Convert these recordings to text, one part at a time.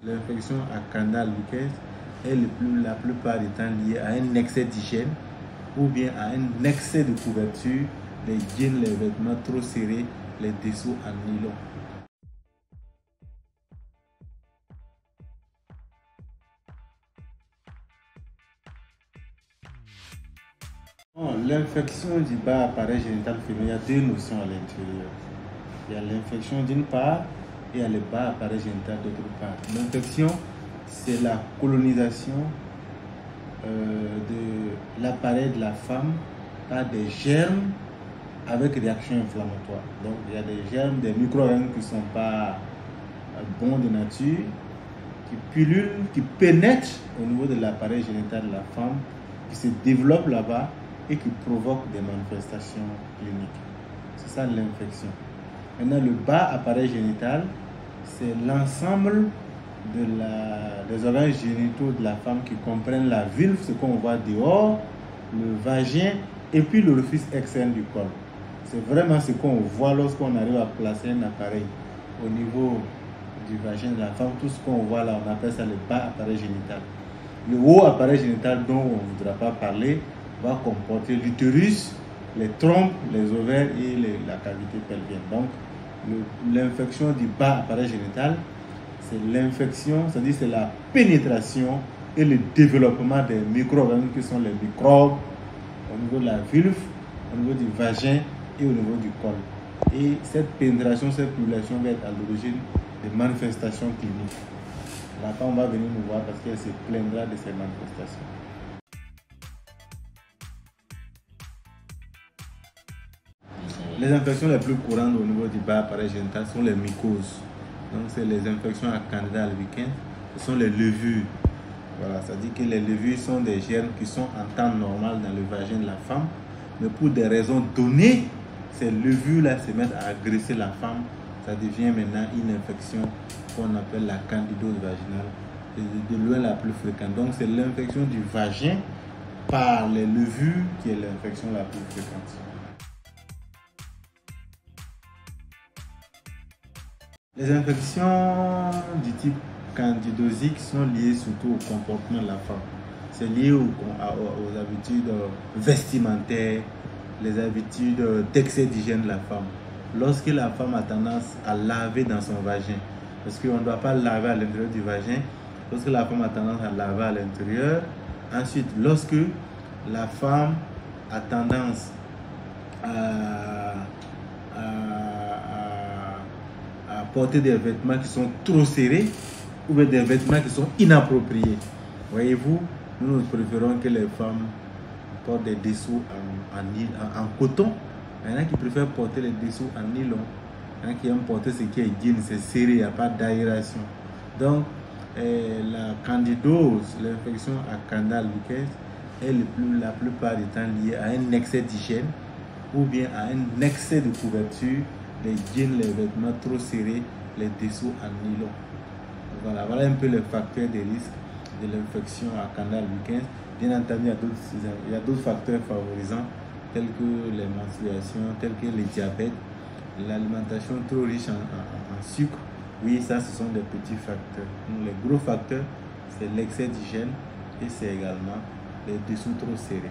L'infection à Candida albicans est la plupart du temps liée à un excès d'hygiène ou bien à un excès de couverture, les jeans, les vêtements trop serrés, les dessous en nylon. L'infection du bas appareil génital féminin, il y a deux notions à l'intérieur. Il y a l'infection d'une part et il y a le bas appareil génital d'autre part. L'infection, c'est la colonisation de l'appareil de la femme par des germes avec réaction inflammatoire. Donc il y a des germes, des micro-organismes qui ne sont pas bons de nature, qui pullulent, qui pénètrent au niveau de l'appareil génital de la femme, qui se développent là-bas et qui provoquent des manifestations cliniques. C'est ça l'infection. Maintenant, le bas appareil génital, c'est l'ensemble des organes génitaux de la femme qui comprennent la vulve, ce qu'on voit dehors, le vagin et puis l'orifice externe du col. C'est vraiment ce qu'on voit lorsqu'on arrive à placer un appareil au niveau du vagin de la femme. Tout ce qu'on voit là, on appelle ça le bas appareil génital. Le haut appareil génital dont on ne voudra pas parler va comporter l'utérus, les trompes, les ovaires et la cavité pelvienne. Donc, l'infection du bas appareil génital, c'est l'infection, c'est-à-dire c'est la pénétration et le développement des micro-organismes qui sont les microbes au niveau de la vulve, au niveau du vagin et au niveau du col. Et cette pénétration, cette pullulation va être à l'origine des manifestations cliniques. La femme va venir nous voir parce qu'elle se plaindra de ces manifestations. Les infections les plus courantes au niveau du bas appareil génital sont les mycoses. Donc, c'est les infections à Candida albicans, ce sont les levures. Voilà, c'est-à-dire que les levures sont des germes qui sont en temps normal dans le vagin de la femme, mais pour des raisons données, ces levures-là se mettent à agresser la femme. Ça devient maintenant une infection qu'on appelle la candidose vaginale, de loin la plus fréquente. Donc, c'est l'infection du vagin par les levures qui est l'infection la plus fréquente. Les infections du type candidosique sont liées surtout au comportement de la femme. C'est lié aux habitudes vestimentaires, les habitudes d'excès d'hygiène de la femme. Lorsque la femme a tendance à laver dans son vagin, parce qu'on ne doit pas laver à l'intérieur du vagin, lorsque la femme a tendance à laver à l'intérieur, ensuite lorsque la femme a tendance à porter des vêtements qui sont trop serrés ou des vêtements qui sont inappropriés. Voyez-vous, nous préférons que les femmes portent des dessous en coton. Il y en a qui préfèrent porter les dessous en nylon. Il y en a qui aiment porter ce qui est jean, c'est serré, il n'y a pas d'aération. Donc, la candidose, l'infection à Candida albicans, est la plupart du temps liée à un excès d'hygiène ou bien à un excès de couverture, les jeans, les vêtements trop serrés, les dessous en nylon. Voilà un peu les facteurs de risque de l'infection à Candida albicans. Bien entendu, il y a d'autres facteurs favorisants tels que les menstruations, tels que le diabète, l'alimentation trop riche en sucre. Oui, ça, ce sont des petits facteurs. Donc, les gros facteurs, c'est l'excès d'hygiène et c'est également les dessous trop serrés.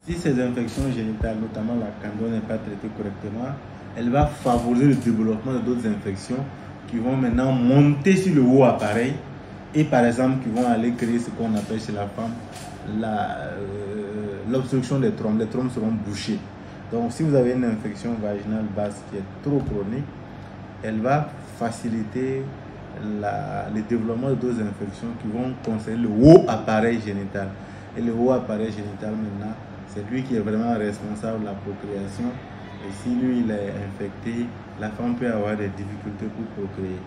Si ces infections génitales, notamment la candidose, n'est pas traitée correctement, elle va favoriser le développement d'autres infections qui vont maintenant monter sur le haut appareil et par exemple qui vont aller créer ce qu'on appelle chez la femme l'obstruction des trompes. Les trompes seront bouchées. Donc si vous avez une infection vaginale basse qui est trop chronique, elle va faciliter le développement d'autres infections qui vont concerner le haut appareil génital. Et le haut appareil génital maintenant, c'est lui qui est vraiment responsable de la procréation. Et si lui il est infecté, la femme peut avoir des difficultés pour procréer.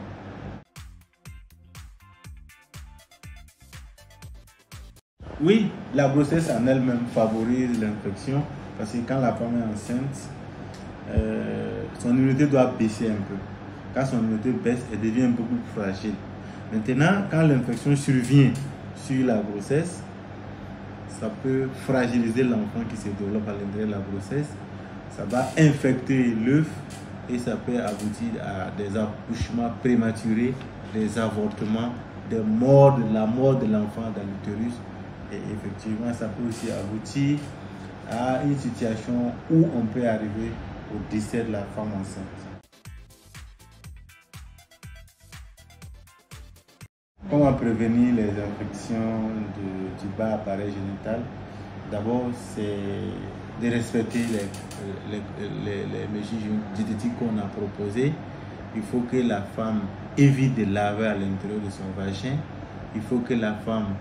Oui, la grossesse en elle-même favorise l'infection parce que quand la femme est enceinte, son immunité doit baisser un peu. Quand son immunité baisse, elle devient un peu plus fragile. Maintenant, quand l'infection survient sur la grossesse, ça peut fragiliser l'enfant qui se développe à l'intérieur de la grossesse. Ça va infecter l'œuf et ça peut aboutir à des accouchements prématurés, des avortements, la mort de l'enfant dans l'utérus. Et effectivement, ça peut aussi aboutir à une situation où on peut arriver au décès de la femme enceinte. Comment prévenir les infections du bas appareil génital? D'abord, c'est de respecter les mesures diététiques qu'on a proposées. Il faut que la femme évite de laver à l'intérieur de son vagin. Il faut que la femme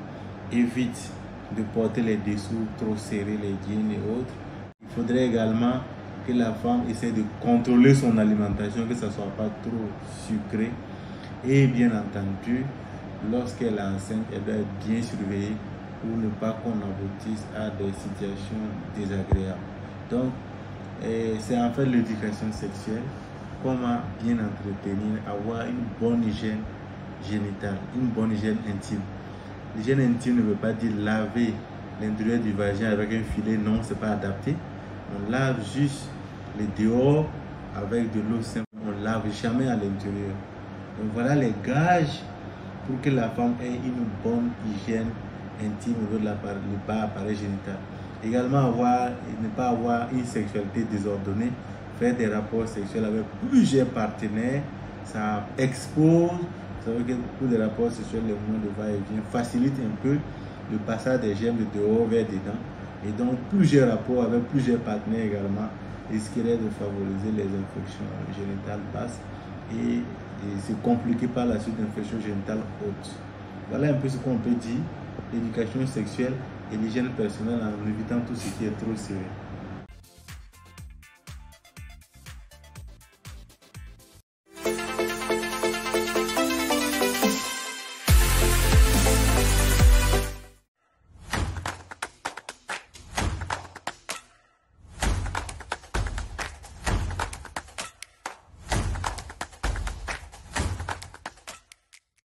évite de porter les dessous trop serrés, les jeans et autres. Il faudrait également que la femme essaie de contrôler son alimentation, que ça ne soit pas trop sucré. Et bien entendu, lorsqu'elle est enceinte, elle doit être bien surveillée pour ne pas qu'on aboutisse à des situations désagréables. Donc, c'est en fait l'éducation sexuelle, comment bien entretenir, avoir une bonne hygiène génitale, une bonne hygiène intime. L'hygiène intime ne veut pas dire laver l'intérieur du vagin avec un filet, non, c'est pas adapté. On lave juste les dehors avec de l'eau simple, on lave jamais à l'intérieur. Donc voilà les gages pour que la femme ait une bonne hygiène intime au niveau de bas appareil génital. Également, ne pas avoir une sexualité désordonnée, faire des rapports sexuels avec plusieurs partenaires, ça expose. Vous savez que pour des rapports sexuels, les mouvements de va-et-vient facilitent un peu le passage des germes de dehors vers dedans. Et donc, plusieurs rapports avec plusieurs partenaires également risqueraient de favoriser les infections génitales basses et se compliquer par la suite d'infections génitales hautes. Voilà un peu ce qu'on peut dire, l'éducation sexuelle et l'hygiène personnelle en évitant tout ce qui est trop serré.